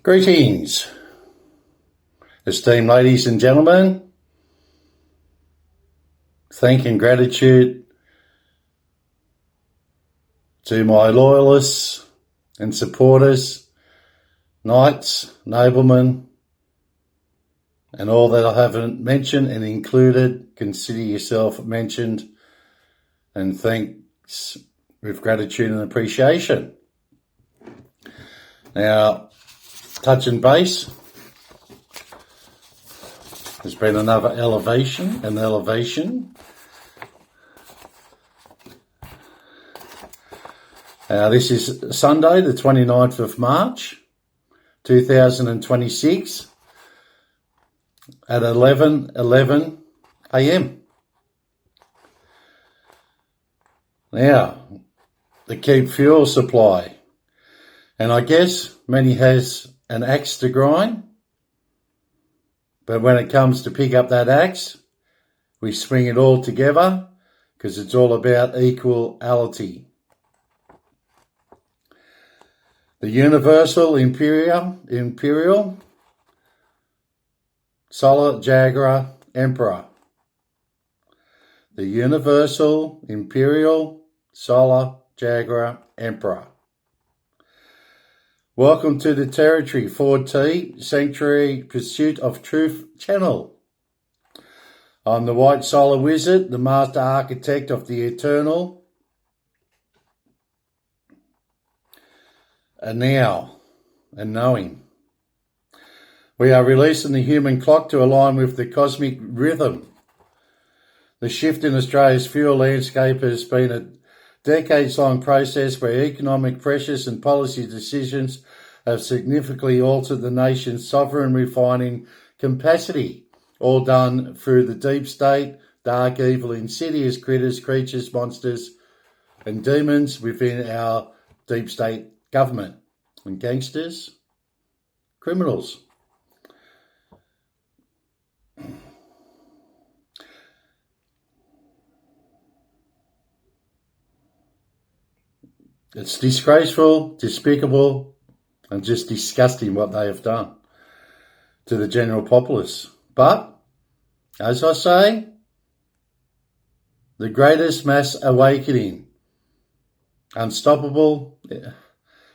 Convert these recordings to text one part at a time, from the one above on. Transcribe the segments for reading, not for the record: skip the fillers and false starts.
Greetings, esteemed ladies and gentlemen. Thank and gratitude to my loyalists and supporters, knights, noblemen, and all that I haven't mentioned and included. Consider yourself mentioned, and thanks with gratitude and appreciation. Now, touch and base. There's been another elevation. This is Sunday, the 29th of March, 2026 at 11:11 a.m. Now, the keep fuel supply. And I guess many has an axe to grind, but when it comes to pick up that axe, we swing it all together because it's all about equality. The Universal Imperial Solar Jaguar Emperor. The Universal Imperial Solar Jaguar Emperor. Welcome to the Territory 4T Sanctuary Pursuit of Truth channel. I'm the White Solar Wizard, the Master Architect of the Eternal. And now, and knowing. We are releasing the human clock to align with the cosmic rhythm. The shift in Australia's fuel landscape has been a decades-long process where economic pressures and policy decisions have significantly altered the nation's sovereign refining capacity, all done through the deep state, dark, evil, insidious creatures, monsters, and demons within our deep state government, and gangsters, criminals. It's disgraceful, despicable, and just disgusting what they have done to the general populace. But, as I say, the greatest mass awakening, unstoppable,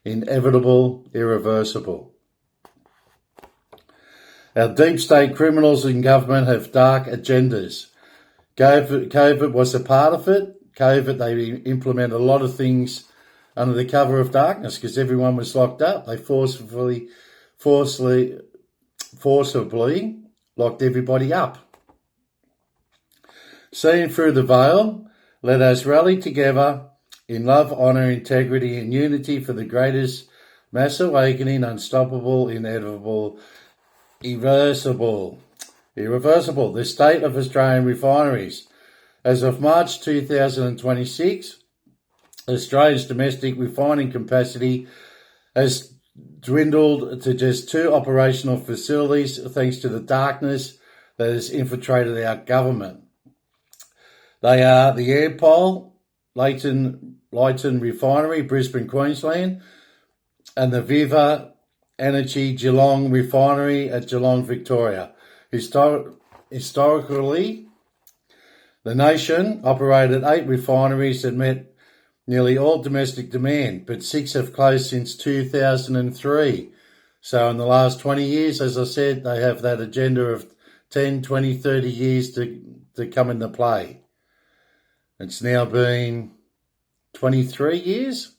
inevitable, irreversible. Our deep state criminals in government have dark agendas. COVID was a part of it. COVID, they implemented a lot of things under the cover of darkness because everyone was locked up. They forcibly locked everybody up. Seeing through the veil, let us rally together in love, honour, integrity and unity for the greatest mass awakening, unstoppable, inevitable, irreversible. The state of Australian refineries. As of March 2026, Australia's domestic refining capacity has dwindled to just 2 operational facilities thanks to the darkness that has infiltrated our government. They are the Ampol Lytton Refinery, Brisbane, Queensland, and the Viva Energy Geelong Refinery at Geelong, Victoria. Historically, the nation operated 8 refineries that met nearly all domestic demand, but 6 have closed since 2003. So in the last 20 years, as I said, they have that agenda of 10, 20, 30 years to come into play. It's now been 23 years.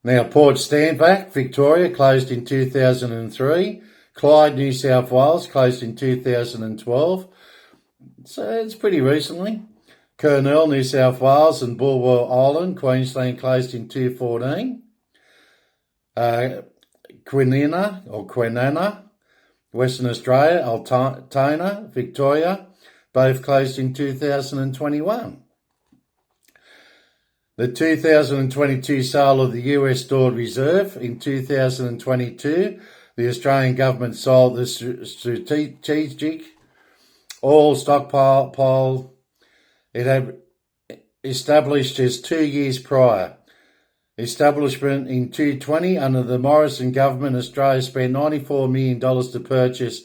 Now, Port Stanvac, Victoria, closed in 2003. Clyde, New South Wales, closed in 2012. So it's pretty recently. Kurnell, New South Wales, and Bulwer Island, Queensland, closed in 2014. Kwinana, Western Australia, Altona, Victoria, both closed in 2021. The 2022 sale of the US stored reserve. In 2022, the Australian government sold the strategic oil stockpile it had established just 2 years prior. establishment in 2020 under the Morrison government, Australia spent $94 million to purchase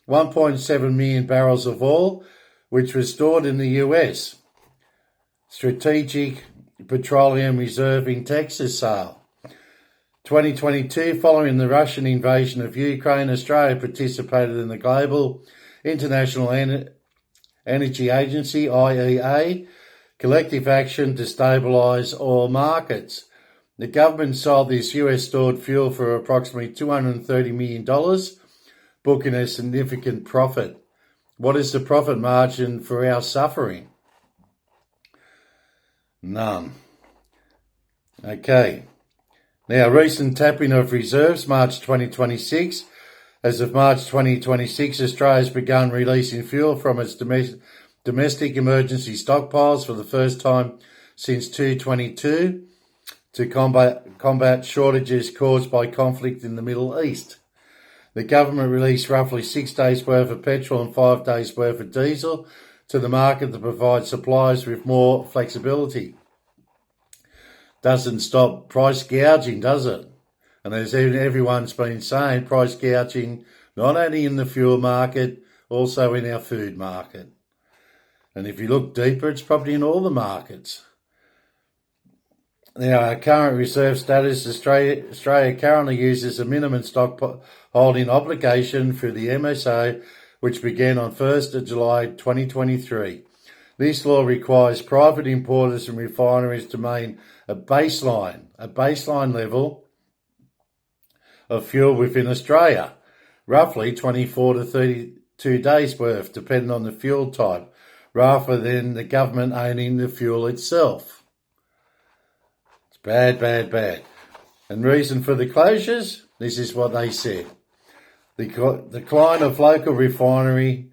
1.7 million barrels of oil, which was stored in the US Strategic Petroleum Reserve in Texas sale. 2022, following the Russian invasion of Ukraine, Australia participated in the Global International Energy Agency, IEA, collective action to stabilise oil markets. The government sold this US stored fuel for approximately $230 million, booking a significant profit. What is the profit margin for our suffering? None. Okay. Now, recent tapping of reserves, March 2026. As of March 2026, Australia has begun releasing fuel from its domestic emergency stockpiles for the first time since 2022 to combat shortages caused by conflict in the Middle East. The government released roughly 6 days' worth of petrol and 5 days' worth of diesel to the market to provide suppliers with more flexibility. Doesn't stop price gouging, does it? And as everyone's been saying, price gouging not only in the fuel market, also in our food market. And if you look deeper, it's probably in all the markets. Now, our current reserve status, Australia currently uses a minimum stock holding obligation through the MSA, which began on 1st of July 2023. This law requires private importers and refineries to maintain a baseline level of fuel within Australia, roughly 24 to 32 days worth, depending on the fuel type, rather than the government owning the fuel itself. It's bad, bad, bad. And reason for the closures? This is what they said. The decline of local refining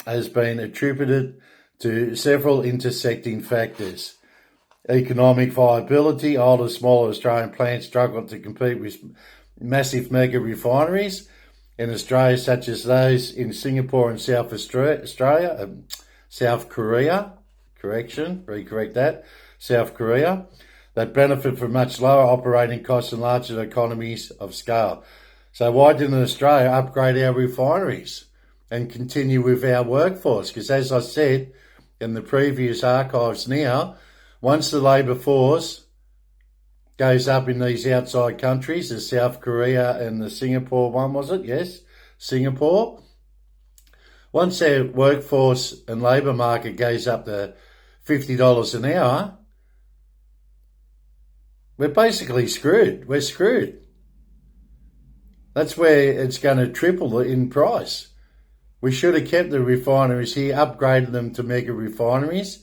has been attributed to several intersecting factors. Economic viability. Older, smaller Australian plants struggle to compete with massive mega refineries in Australia, such as those in Singapore and South Korea, that benefit from much lower operating costs and larger economies of scale. So why didn't Australia upgrade our refineries and continue with our workforce? Because as I said in the previous archives now, once the labour force goes up in these outside countries, the South Korea and the Singapore one, was it? Yes, Singapore. Once our workforce and labour market goes up to $50 an hour, we're basically screwed. We're screwed. That's where it's going to triple in price. We should have kept the refineries here, upgraded them to mega refineries,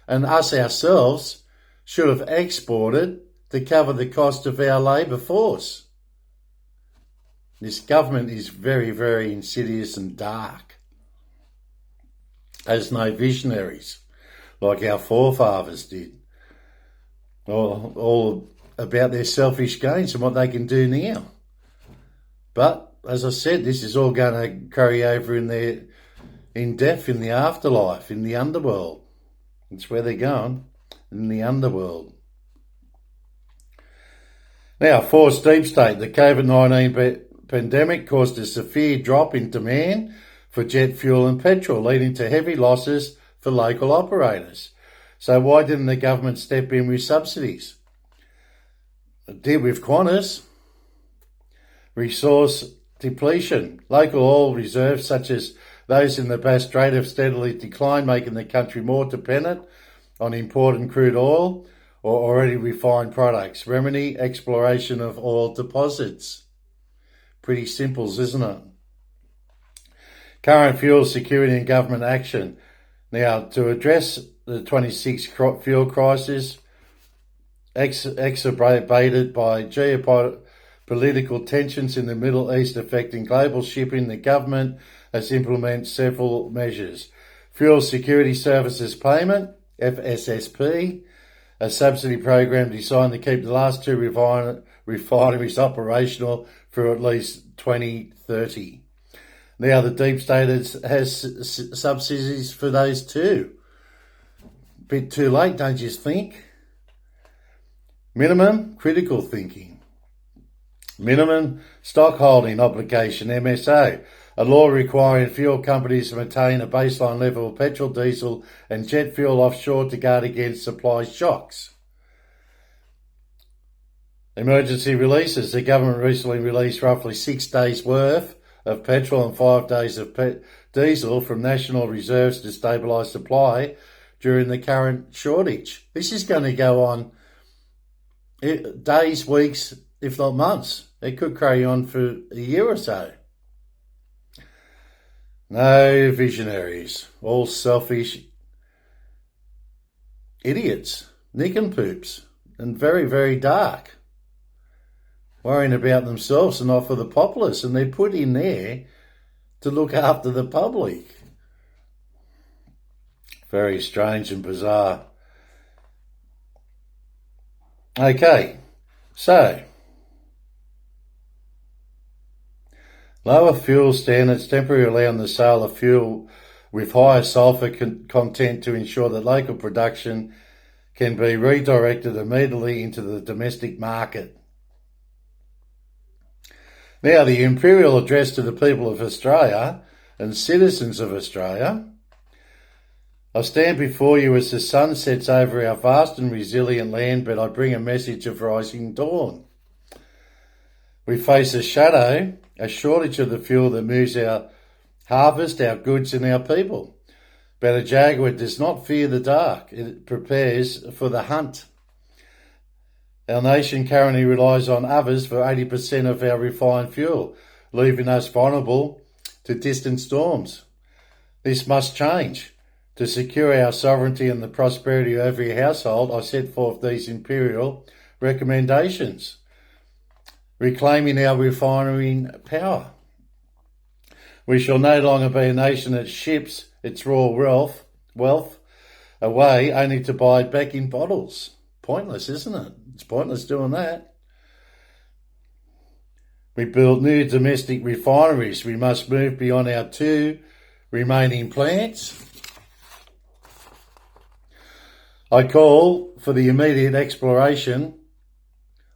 and us ourselves should have exported to cover the cost of our labour force. This government is very, very insidious and dark. Has no visionaries like our forefathers did. All about their selfish gains and what they can do now. But, as I said, this is all going to carry over in death, in the afterlife, in the underworld. That's where they're going, in the underworld. Now, forced deep state. The COVID-19 pandemic caused a severe drop in demand for jet fuel and petrol, leading to heavy losses for local operators. So why didn't the government step in with subsidies? It did with Qantas. Resource depletion. Local oil reserves, such as those in the Bass Strait, have steadily declined, making the country more dependent on imported crude oil or already refined products. Remedy, exploration of oil deposits. Pretty simple, isn't it? Current fuel security and government action. Now, to address the 26 fuel crisis, exacerbated by geopolitical tensions in the Middle East affecting global shipping, the government has implemented several measures. Fuel Security Services Payment, FSSP, a subsidy program designed to keep the last two refineries operational for at least 2030. Now the deep state has subsidies for those too. Bit too late, don't you think? Minimum critical thinking. Minimum stockholding obligation, MSO, a law requiring fuel companies to maintain a baseline level of petrol, diesel and jet fuel offshore to guard against supply shocks. Emergency releases. The government recently released roughly 6 days' worth of petrol and 5 days of diesel from national reserves to stabilise supply during the current shortage. This is going to go on days, weeks, if not months. It could carry on for a year or so. No visionaries, all selfish idiots, nincompoops, and very, very dark, worrying about themselves and not for the populace, and they're put in there to look after the public. Very strange and bizarre. Okay, so lower fuel standards temporarily allow the sale of fuel with higher sulphur content to ensure that local production can be redirected immediately into the domestic market. Now, the Imperial Address to the people of Australia and citizens of Australia. I stand before you as the sun sets over our vast and resilient land, but I bring a message of rising dawn. We face a shadow, a shortage of the fuel that moves our harvest, our goods and our people. But a jaguar does not fear the dark. It prepares for the hunt. Our nation currently relies on others for 80% of our refined fuel, leaving us vulnerable to distant storms. This must change. To secure our sovereignty and the prosperity of every household, I set forth these imperial recommendations. Reclaiming our refining power. We shall no longer be a nation that ships its raw wealth away only to buy it back in bottles. Pointless, isn't it? It's pointless doing that. We build new domestic refineries. We must move beyond our 2 remaining plants. I call for the immediate exploration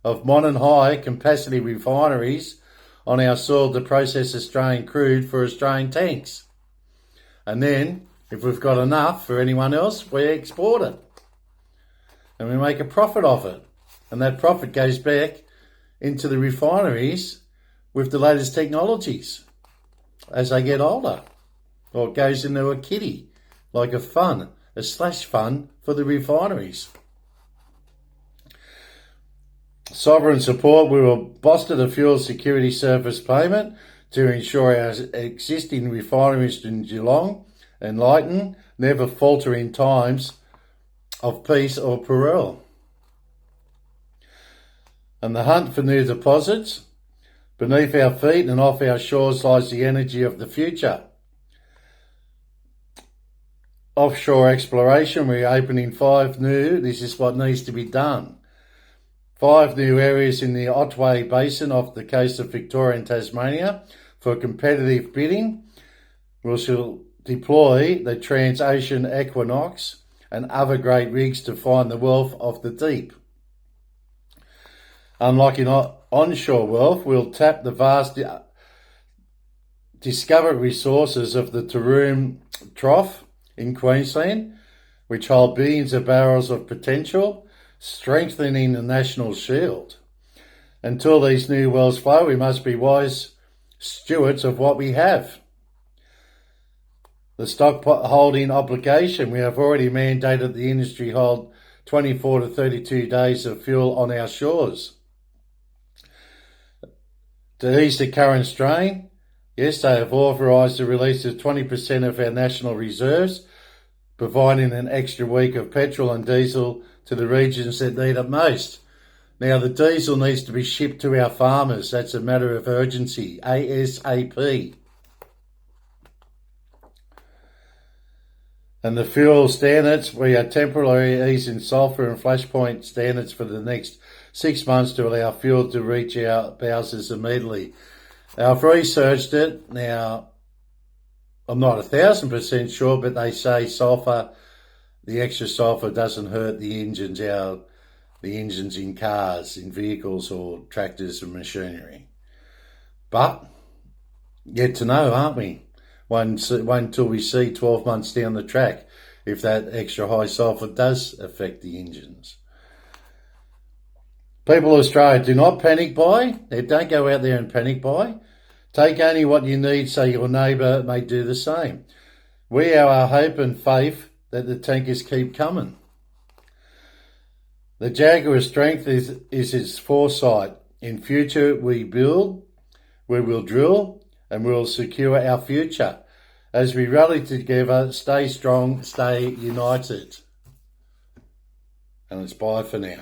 of modern high-capacity refineries on our soil to process Australian crude for Australian tanks. And then, if we've got enough for anyone else, we export it. And we make a profit off it. And that profit goes back into the refineries with the latest technologies as they get older. Or it goes into a kitty, like a slash fund for the refineries. Sovereign support. We will bolster the fuel security service payment to ensure our existing refineries in Geelong and Lytton never falter in times of peace or peril. And the hunt for new deposits. Beneath our feet and off our shores lies the energy of the future. Offshore exploration, we're opening 5 new, this is what needs to be done. 5 new areas in the Otway Basin off the coast of Victoria and Tasmania for competitive bidding. We shall deploy the Transocean Equinox and other great rigs to find the wealth of the deep. Unlocking onshore wealth, we'll tap the vast discovered resources of the Taroom Trough in Queensland, which hold billions of barrels of potential, strengthening the national shield. Until these new wells flow, we must be wise stewards of what we have. The stockholding obligation, we have already mandated the industry hold 24 to 32 days of fuel on our shores. To ease the current strain, yes, they have authorised the release of 20% of our national reserves, providing an extra week of petrol and diesel to the regions that need it most. Now, the diesel needs to be shipped to our farmers. That's a matter of urgency, ASAP. And the fuel standards, we are temporarily easing sulphur and flashpoint standards for the next 6 months to allow fuel to reach our houses immediately. Now, I've researched it. Now, I'm not 1,000% sure, but they say sulphur, the extra sulphur doesn't hurt the engines, our the engines in cars, in vehicles or tractors and machinery. But yet to know, aren't we? Wait until we see 12 months down the track if that extra high sulphur does affect the engines. People of Australia, do not panic buy. Don't go out there and panic buy. Take only what you need so your neighbour may do the same. We have our hope and faith that the tankers keep coming. The Jaguar's strength is its foresight. In future we build, we will drill, and we will secure our future. As we rally together, stay strong, stay united. And it's bye for now.